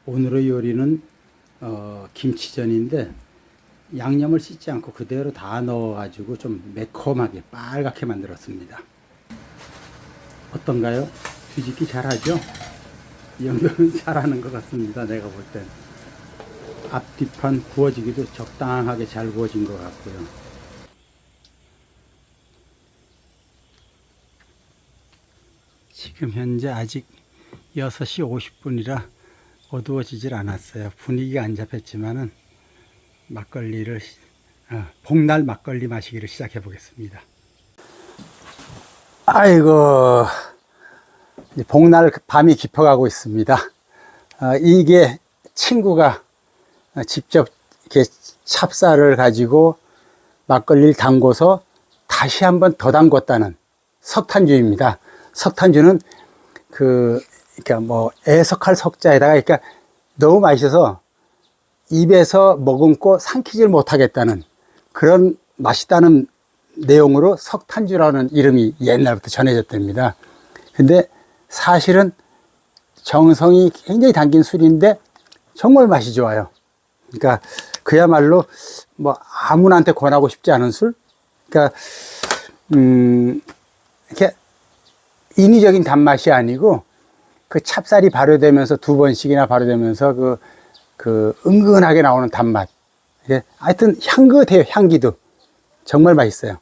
오늘의 요리는 김치전인데 양념을 씻지 않고 그대로 다 넣어가지고 좀 매콤하게 빨갛게 만들었습니다. 어떤가요? 뒤집기 잘하죠? 이 정도는 잘하는 것 같습니다. 내가 볼 땐. 앞뒤판 구워지기도 적당하게 잘 구워진 것 같고요. 지금 현재 아직 6시 50분이라 어두워지질 않았어요. 분위기가 안 잡혔지만은 막걸리를 복날 막걸리 마시기를 시작해 보겠습니다. 아이고, 복날 밤이 깊어가고 있습니다. 이게 친구가 직접 이렇게 찹쌀을 가지고 막걸리를 담궈서 다시 한번 더 담궜다는 석탄주입니다. 석탄주는 그러니까 뭐 애석할 석자에다가 그러니까 너무 맛있어서 입에서 머금고 삼키질 못하겠다는 그런 맛있다는 내용으로 석탄주라는 이름이 옛날부터 전해졌답니다. 근데 사실은 정성이 굉장히 담긴 술인데 정말 맛이 좋아요. 그러니까 그야말로 뭐 아무나한테 권하고 싶지 않은 술. 그러니까 이렇게 인위적인 단맛이 아니고 그 찹쌀이 발효되면서 2번씩이나 발효되면서 그 은근하게 나오는 단맛. 하여튼 향긋해요. 향기도 정말 맛있어요.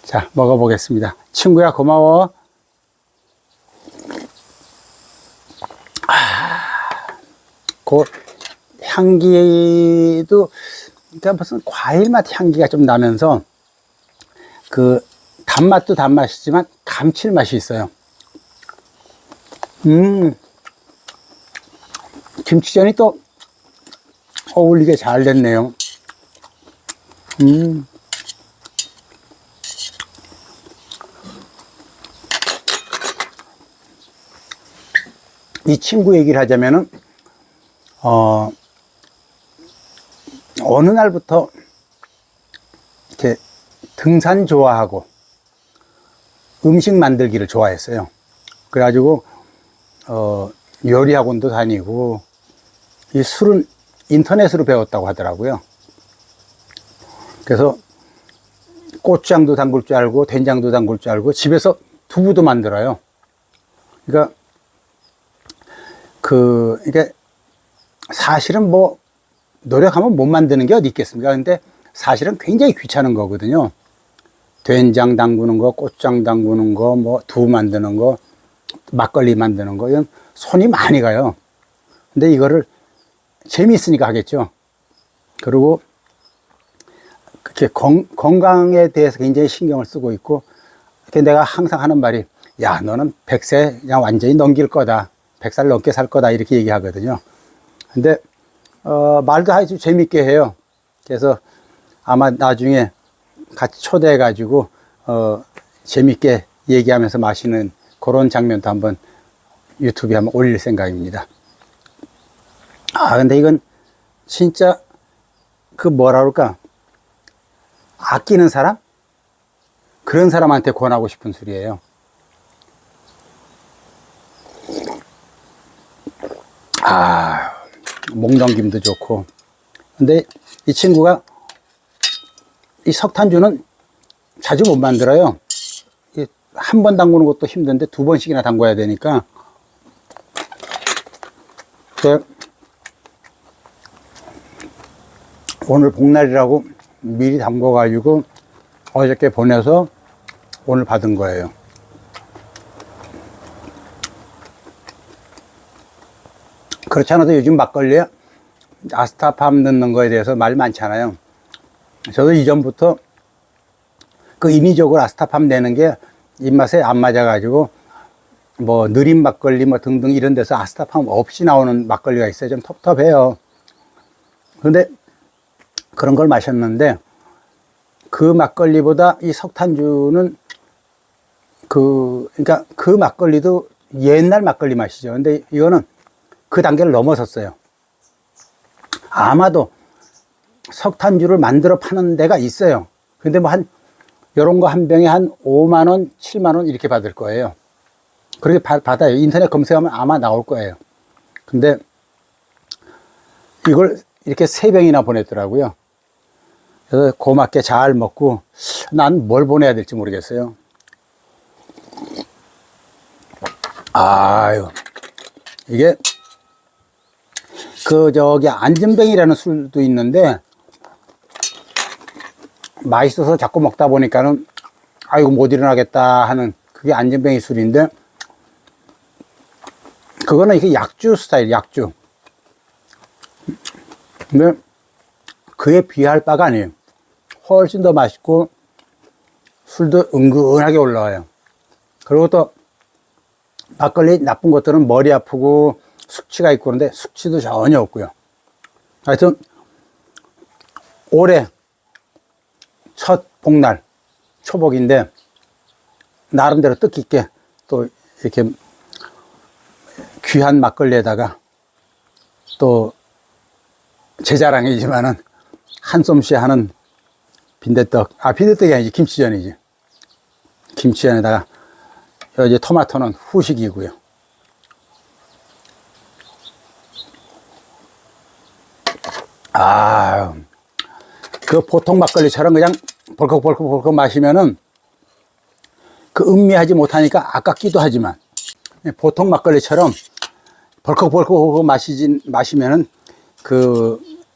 자, 먹어보겠습니다. 친구야, 고마워. 그 향기도 그러니까 무슨 과일 맛 향기가 좀 나면서 그 단맛도 단맛이지만 감칠맛이 있어요. 김치전이 또 어울리게 잘 됐네요. 이 친구 얘기를 하자면은 어느 날부터 이렇게 등산 좋아하고 음식 만들기를 좋아했어요. 그래가지고 요리 학원도 다니고 이 술은 인터넷으로 배웠다고 하더라고요. 그래서 고추장도 담글 줄 알고 된장도 담글 줄 알고 집에서 두부도 만들어요. 그러니까 이게 사실은 뭐 노력하면 못 만드는 게 어디 있겠습니까? 근데 사실은 굉장히 귀찮은 거거든요. 된장 담그는 거, 고추장 담그는 거, 뭐 두부 만드는 거, 막걸리 만드는 거, 이건 손이 많이 가요. 근데 이거를 재미있으니까 하겠죠. 그리고 그렇게 건강에 대해서 굉장히 신경을 쓰고 있고, 이렇게 내가 항상 하는 말이, 야, 너는 100세 그냥 완전히 넘길 거다. 100살 넘게 살 거다. 이렇게 얘기하거든요. 근데, 말도 아주 재밌게 해요. 그래서 아마 나중에 같이 초대해가지고, 재밌게 얘기하면서 마시는 그런 장면도 한번 유튜브에 한번 올릴 생각입니다. 근데 이건 진짜 뭐라 그럴까? 아끼는 사람? 그런 사람한테 권하고 싶은 술이에요. 목 넘김도 좋고. 근데 이 친구가 이 석탄주는 자주 못 만들어요. 한 번 담그는 것도 힘든데 2번씩이나 담궈야 되니까. 오늘 복날이라고 미리 담궈가지고 어저께 보내서 오늘 받은 거예요. 그렇지 않아도 요즘 막걸리에 아스타팜 넣는 거에 대해서 말 많잖아요. 저도 이전부터 인위적으로 아스타팜 내는 게 입맛에 안 맞아가지고 뭐 느린 막걸리 뭐 등등 이런 데서 아스타팜 없이 나오는 막걸리가 있어요. 좀 텁텁해요. 근데 그런 걸 마셨는데 그 막걸리보다 이 석탄주는 그러니까 그 막걸리도 옛날 막걸리 맛이죠. 근데 이거는 그 단계를 넘어섰어요. 아마도 석탄주를 만들어 파는 데가 있어요. 근데 뭐 요런 거 한 병에 한 5만원, 7만원 이렇게 받을 거예요. 그렇게 받아요. 인터넷 검색하면 아마 나올 거예요. 근데 이걸 이렇게 3병이나 보냈더라고요. 그래서 고맙게 잘 먹고, 난 뭘 보내야 될지 모르겠어요. 아유, 이게, 안진뱅이라는 술도 있는데, 맛있어서 자꾸 먹다 보니까는, 아이고, 못 일어나겠다 하는, 그게 안진뱅이 술인데, 그거는 이게 약주 스타일, 약주. 근데, 그에 비할 바가 아니에요. 훨씬 더 맛있고, 술도 은근하게 올라와요. 그리고 또, 막걸리 나쁜 것들은 머리 아프고, 숙취가 있고 그런데 숙취도 전혀 없고요. 하여튼, 올해, 첫 복날, 초복인데, 나름대로 뜻깊게 또 이렇게 귀한 막걸리에다가 또 제 자랑이지만은 한 솜씨 하는 빈대떡, 빈대떡이 아니지, 김치전이지. 김치전에다가 이제 토마토는 후식이고요. 그 보통 막걸리처럼 그냥 벌컥벌컥 마시면은 그 음미하지 못하니까 아깝기도 하지만 보통 막걸리처럼 벌컥벌컥 마시면은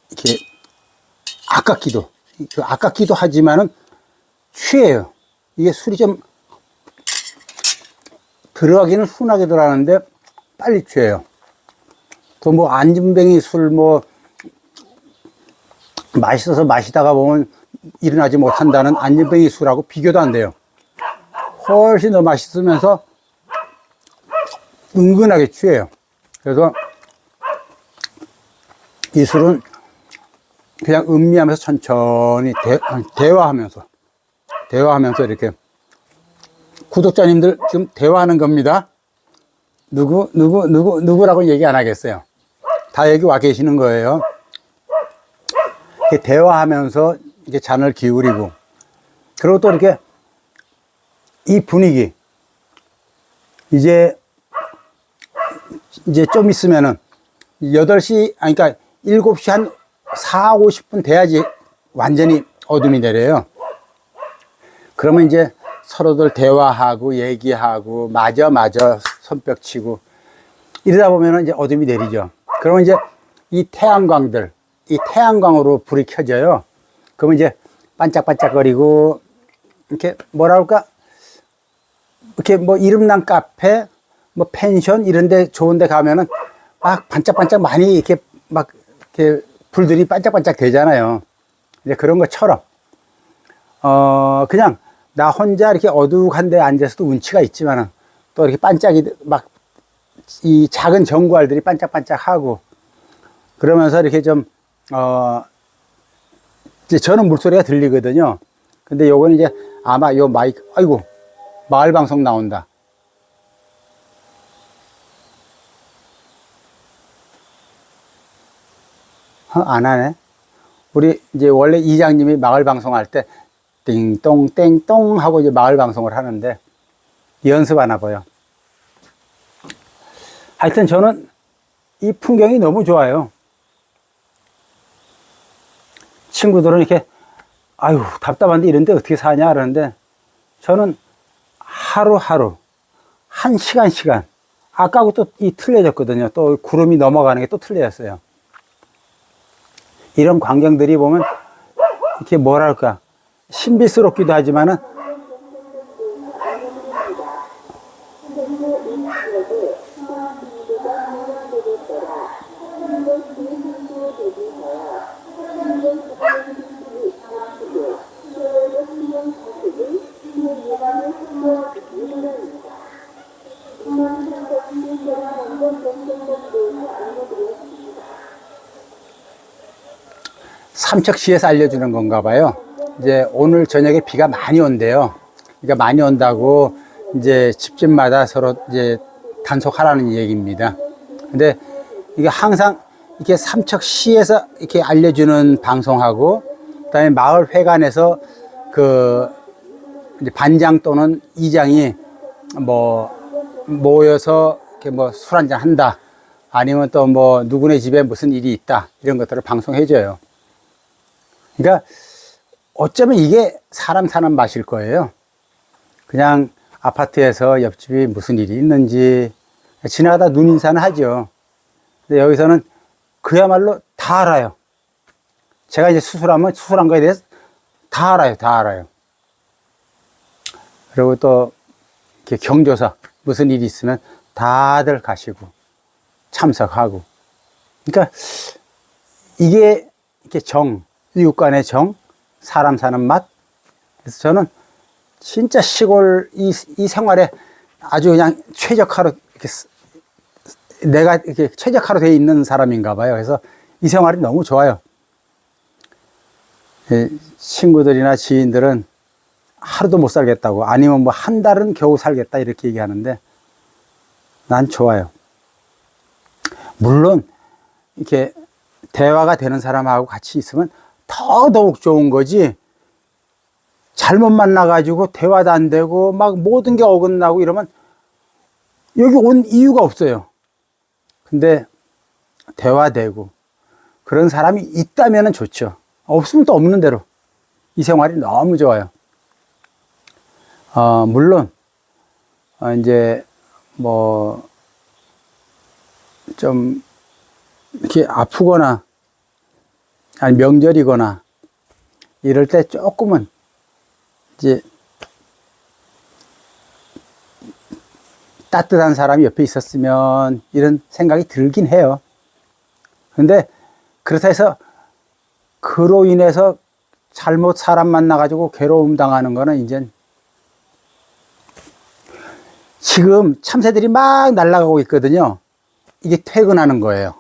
이렇게 아깝기도 하지만은 취해요. 이게 술이 좀 들어가기는 순하게 들어가는데 빨리 취해요. 또 뭐 안진뱅이 술 맛있어서 마시다가 보면 일어나지 못한다는 안진뱅이 술하고 비교도 안 돼요. 훨씬 더 맛있으면서 은근하게 취해요. 그래서 이 술은 그냥 음미하면서 천천히 대화하면서 이렇게 구독자님들 지금 대화하는 겁니다. 누구라고 얘기 안 하겠어요. 다 여기 와 계시는 거예요. 이렇게 대화하면서 이렇게 잔을 기울이고, 그리고 또 이렇게 이 분위기, 이제 좀 있으면은 8시, 그러니까 7시 한 4, 50분 돼야지 완전히 어둠이 내려요. 그러면 이제 서로들 대화하고 얘기하고 맞아 손뼉 치고 이러다 보면은 이제 어둠이 내리죠. 그러면 이제 이 태양광으로 불이 켜져요. 그러면 이제 반짝반짝거리고 이렇게 뭐라 그럴까, 이렇게 뭐 이름난 카페, 뭐 펜션 이런 데 좋은 데 가면은 막 반짝반짝 많이 이렇게 불들이 반짝반짝 되잖아요. 이제 그런 것처럼 그냥 나 혼자 이렇게 어둑한 데 앉아서도 운치가 있지만은 또 이렇게 반짝이 막 이 작은 전구알들이 반짝반짝하고 그러면서 이렇게 이제 저는 물소리가 들리거든요. 근데 요거는 이제 아마 요 마이크, 아이고, 마을 방송 나온다. 안 하네. 우리 이제 원래 이장님이 마을 방송할 때 띵동 땡동 하고 이제 마을 방송을 하는데 연습하나 봐요. 하여튼 저는 이 풍경이 너무 좋아요. 친구들은 이렇게 아유 답답한데 이런데 어떻게 사냐 그러는데 저는 하루하루 한 시간 아까하고 또 틀려졌거든요. 또 구름이 넘어가는 게 또 틀려졌어요. 이런 광경들이 보면 이렇게 뭐랄까 신비스럽기도 하지만은 삼척시에서 알려주는 건가 봐요. 이제 오늘 저녁에 비가 많이 온대요. 그러니까 많이 온다고 이제 집집마다 서로 이제 단속하라는 얘기입니다. 근데 이게 항상 이렇게 삼척시에서 이렇게 알려주는 방송하고 그다음에 마을 회관에서 이제 반장 또는 이장이 뭐 모여서 이렇게 뭐 술 한잔 한다. 아니면 또 뭐 누구네 집에 무슨 일이 있다 이런 것들을 방송해줘요. 그러니까 어쩌면 이게 사람 사는 맛일 거예요. 그냥 아파트에서 옆집이 무슨 일이 있는지 지나가다 눈인사는 하죠. 근데 여기서는 그야말로 다 알아요. 제가 이제 수술하면 수술한 거에 대해서 다 알아요. 다 알아요. 그리고 또 이렇게 경조사 무슨 일이 있으면 다들 가시고 참석하고. 그러니까 이게 이렇게 이웃 간의 사람 사는 맛. 그래서 저는 진짜 시골 이 생활에 아주 그냥 최적화로 이렇게 내가 이렇게 최적화로 되어 있는 사람인가 봐요. 그래서 이 생활이 너무 좋아요. 친구들이나 지인들은 하루도 못 살겠다고, 아니면 뭐 한 달은 겨우 살겠다 이렇게 얘기하는데 난 좋아요. 물론 이렇게 대화가 되는 사람하고 같이 있으면 더더욱 좋은 거지, 잘못 만나가지고 대화도 안 되고 막 모든 게 어긋나고 이러면 여기 온 이유가 없어요. 근데 대화되고 그런 사람이 있다면 좋죠. 없으면 또 없는 대로. 이 생활이 너무 좋아요. 물론 이제 뭐 좀 이렇게 아프거나 아니 명절이거나 이럴 때 조금은 이제 따뜻한 사람이 옆에 있었으면 이런 생각이 들긴 해요. 근데 그렇다 해서 그로 인해서 잘못 사람 만나가지고 괴로움 당하는 거는 이제 지금 참새들이 막 날아가고 있거든요. 이게 퇴근하는 거예요.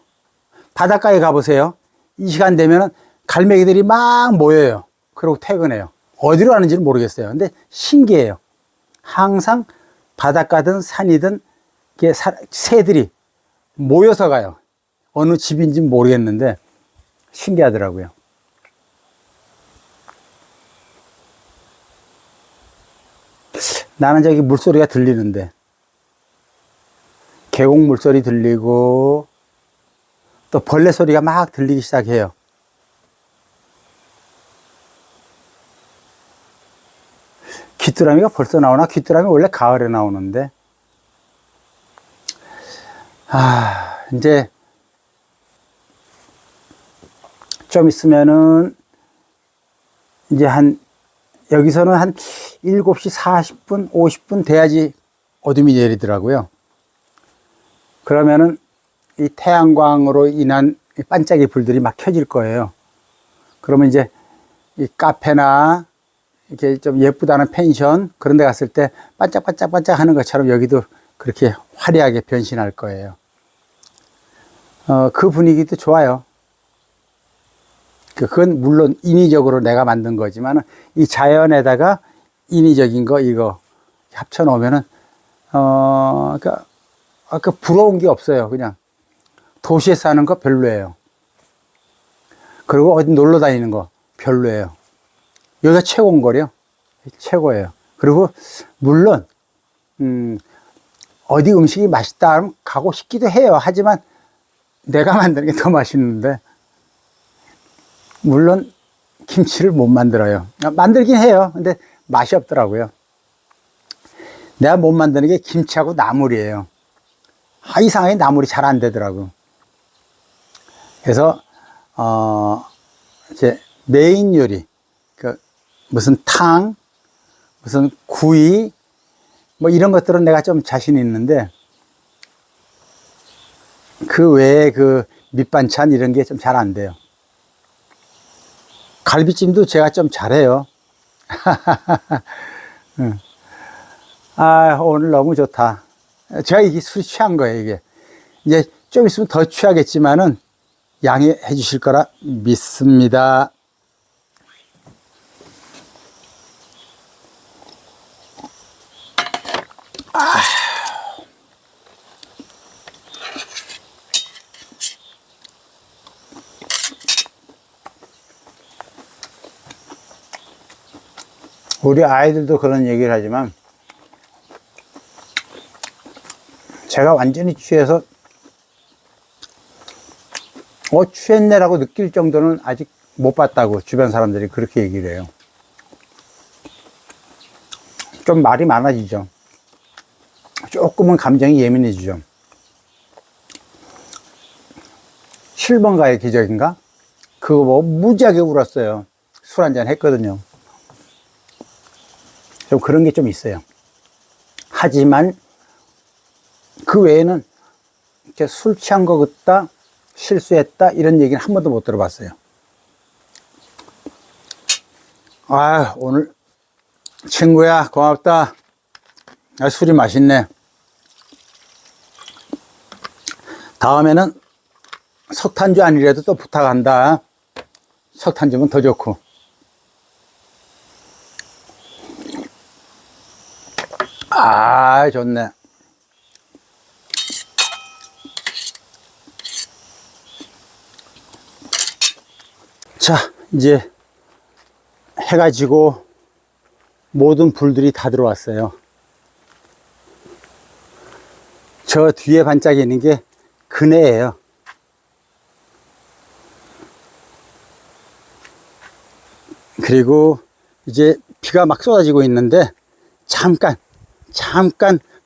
바닷가에 가보세요. 이 시간 되면은 갈매기들이 막 모여요. 그리고 퇴근해요. 어디로 가는지는 모르겠어요. 근데 신기해요. 항상 바닷가든 산이든 새들이 모여서 가요. 어느 집인지 모르겠는데 신기하더라고요. 나는 저기 물소리가 들리는데, 계곡 물소리 들리고 또 벌레 소리가 막 들리기 시작해요. 귀뚜라미가 벌써 나오나? 귀뚜라미 원래 가을에 나오는데. 이제 좀 있으면은 이제 여기서는 한 7시 40분, 50분 돼야지 어둠이 내리더라고요. 그러면은 이 태양광으로 인한 반짝이 불들이 막 켜질 거예요. 그러면 이제 이 카페나 이렇게 좀 예쁘다는 펜션 그런 데 갔을 때 반짝반짝반짝 하는 것처럼 여기도 그렇게 화려하게 변신할 거예요. 그 분위기도 좋아요. 그건 물론 인위적으로 내가 만든 거지만 이 자연에다가 인위적인 거 이거 합쳐 놓으면은 그러니까 부러운 게 없어요. 그냥 도시에 사는 거 별로예요. 그리고 어디 놀러 다니는 거 별로예요. 여기가 최고인 거래요. 최고예요. 그리고 물론 어디 음식이 맛있다 하면 가고 싶기도 해요. 하지만 내가 만드는 게 더 맛있는데, 물론 김치를 못 만들어요. 만들긴 해요. 근데 맛이 없더라고요. 내가 못 만드는 게 김치하고 나물이에요. 이상하게 나물이 잘 안 되더라고. 그래서 이제 메인 요리, 무슨 탕, 무슨 구이, 뭐 이런 것들은 내가 좀 자신 있는데, 그 외에 밑반찬 이런 게 좀 잘 안 돼요. 갈비찜도 제가 좀 잘해요. 오늘 너무 좋다. 제가 이게 술이 취한 거예요, 이게. 이제 좀 있으면 더 취하겠지만은 양해해 주실 거라 믿습니다. 우리 아이들도 그런 얘기를 하지만 제가 완전히 취해서 취했네라고 느낄 정도는 아직 못 봤다고 주변 사람들이 그렇게 얘기를 해요. 좀 말이 많아지죠. 조금은 감정이 예민해지죠. 7번가의 기적인가? 그거 뭐 무지하게 울었어요. 술 한잔 했거든요. 좀 그런 게 좀 있어요. 하지만 그 외에는 이렇게 술 취한 거 같다, 실수했다 이런 얘기는 한 번도 못 들어봤어요. 아, 오늘 친구야 고맙다. 아, 술이 맛있네. 다음에는 석탄주 아니라도 또 부탁한다. 석탄주면 더 좋고. 아, 좋네. 자, 이제 해가 지고 모든 불들이 다 들어왔어요. 저 뒤에 반짝이는 게 그네예요. 그리고 이제 비가 막 쏟아지고 있는데 잠깐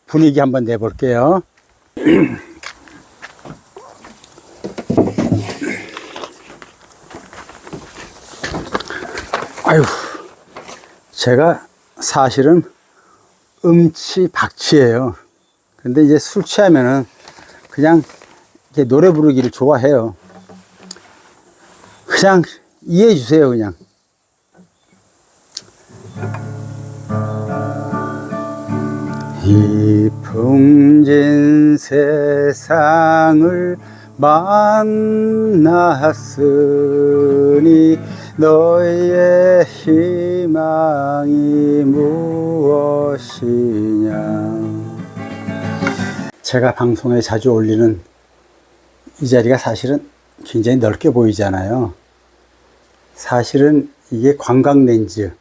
분위기 한번 내볼게요. 아유, 제가 사실은 음치박치예요. 근데 이제 술 취하면은 그냥 이렇게 노래 부르기를 좋아해요. 그냥 이해해 주세요, 그냥. 이 풍진 세상을 만났으니 너의 희망이 무엇이냐. 제가 방송에 자주 올리는 이 자리가 사실은 굉장히 넓게 보이잖아요. 사실은 이게 관광 렌즈,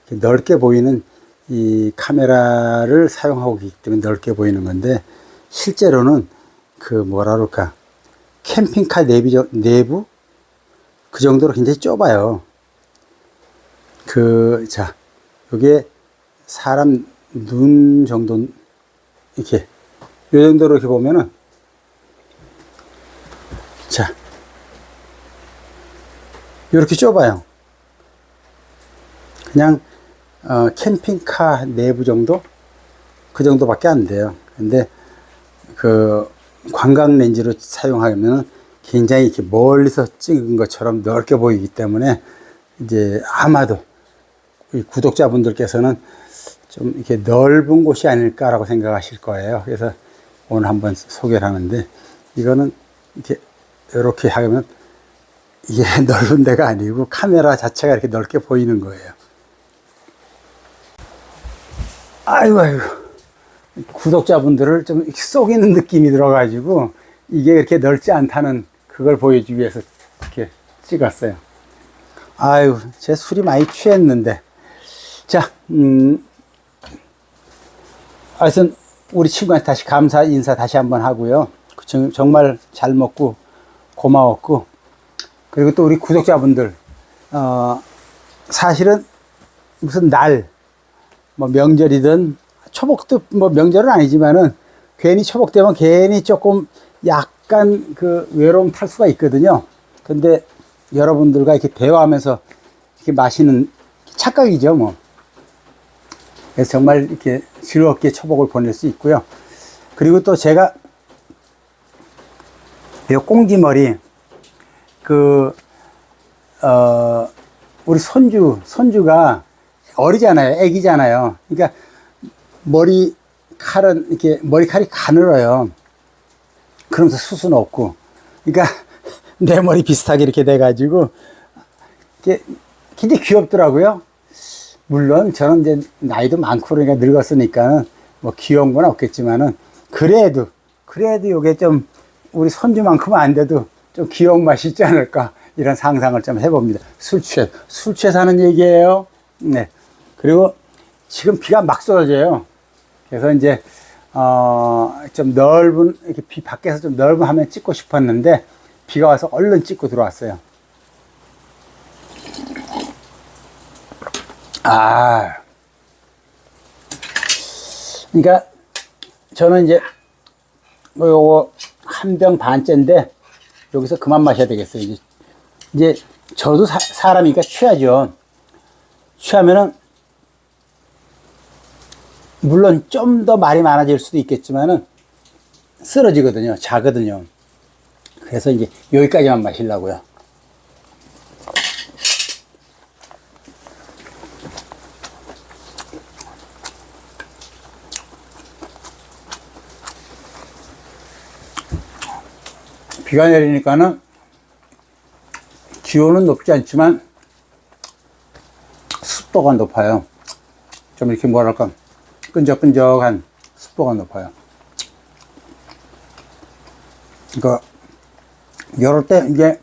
넓게 보이는 이 카메라를 사용하고 있기 때문에 넓게 보이는 건데, 실제로는 그 뭐라 그럴까, 캠핑카 내부 그 정도로 굉장히 좁아요. 자, 요게 사람 눈 정도, 이렇게 요 정도로 이렇게 보면은, 자, 요렇게 좁아요. 그냥 캠핑카 내부 정도? 그 정도밖에 안 돼요. 근데 그 관광 렌즈로 사용하면 굉장히 이렇게 멀리서 찍은 것처럼 넓게 보이기 때문에 이제 아마도 이 구독자분들께서는 좀 이렇게 넓은 곳이 아닐까라고 생각하실 거예요. 그래서 오늘 한번 소개를 하는데, 이거는 이렇게 하면 이게 넓은 데가 아니고 카메라 자체가 이렇게 넓게 보이는 거예요. 아이고, 구독자분들을 좀 속이는 느낌이 들어가지고 이게 그렇게 넓지 않다는 그걸 보여주기 위해서 이렇게 찍었어요. 아유, 제 술이 많이 취했는데. 자, 하여튼 우리 친구한테 다시 감사 인사 다시 한번 하고요. 정말 잘 먹고 고마웠고, 그리고 또 우리 구독자분들, 사실은 무슨 날, 뭐 명절이든, 초복도 뭐 명절은 아니지만은 괜히 초복되면 괜히 조금 약간 그 외로움 탈 수가 있거든요. 근데 여러분들과 이렇게 대화하면서 이렇게 마시는 착각이죠, 뭐. 그래서 정말 이렇게 즐겁게 초복을 보낼 수 있고요. 그리고 또 제가 이 꽁지머리, 우리 손주가 어리잖아요. 애기잖아요. 그러니까 머리칼이 가늘어요. 그러면서 숱은 없고. 그러니까 내 머리 비슷하게 이렇게 돼가지고 이게 굉장히 귀엽더라고요. 물론 저는 이제 나이도 많고 그러니까 늙었으니까 뭐 귀여운 건 없겠지만은, 그래도 요게 좀 우리 손주만큼은 안 돼도 좀 귀여운 맛이 있지 않을까, 이런 상상을 좀 해봅니다. 술 취해서 하는 얘기예요. 네. 그리고 지금 비가 막 쏟아져요. 그래서 이제 좀 넓은, 이렇게 비 밖에서 좀 넓은 화면 찍고 싶었는데 비가 와서 얼른 찍고 들어왔어요. 그러니까 저는 이제 뭐 요거 한 병 반째인데 여기서 그만 마셔야 되겠어요. 이제 저도 사람이니까 취하죠. 취하면은 물론 좀 더 말이 많아질 수도 있겠지만은 쓰러지거든요. 자거든요. 그래서 이제 여기까지만 마시려고요. 비가 내리니까는 기온은 높지 않지만 습도가 높아요. 좀 이렇게 뭐랄까 끈적끈적한 습도가 높아요. 그러니까 이럴 때 이제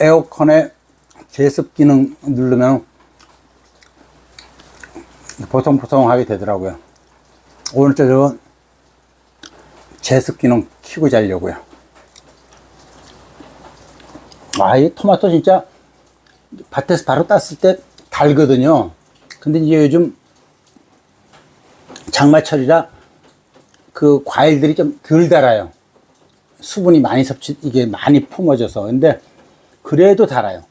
에어컨의 제습 기능 누르면 보송보송하게 되더라고요. 오늘 저녁은 제습 기능 켜고 자려고요. 이 토마토 진짜 밭에서 바로 땄을 때 달거든요. 근데 이제 요즘 장마철이라 그 과일들이 좀 덜 달아요. 수분이 많이 이게 많이 품어져서. 근데 그래도 달아요.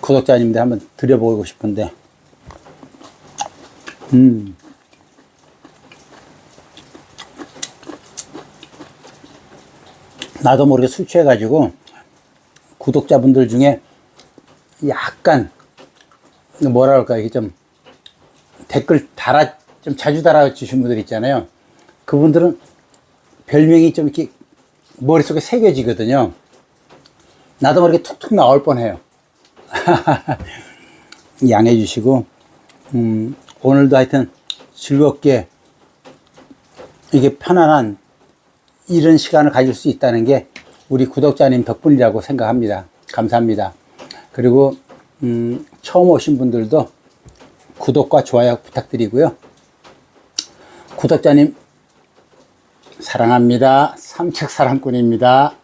구독자님들 한번 드려보고 싶은데. 나도 모르게 술 취해가지고 구독자분들 중에 약간 뭐라 그럴까, 이게 좀 댓글 좀 자주 달아주신 분들 있잖아요. 그분들은 별명이 좀 이렇게 머릿속에 새겨지거든요. 나도 모르게 툭툭 나올 뻔해요. 양해해 주시고, 오늘도 하여튼 즐겁게 이게 편안한 이런 시간을 가질 수 있다는 게 우리 구독자님 덕분이라고 생각합니다. 감사합니다. 그리고 처음 오신 분들도 구독과 좋아요 부탁드리고요. 구독자님 사랑합니다. 삼척사랑꾼입니다.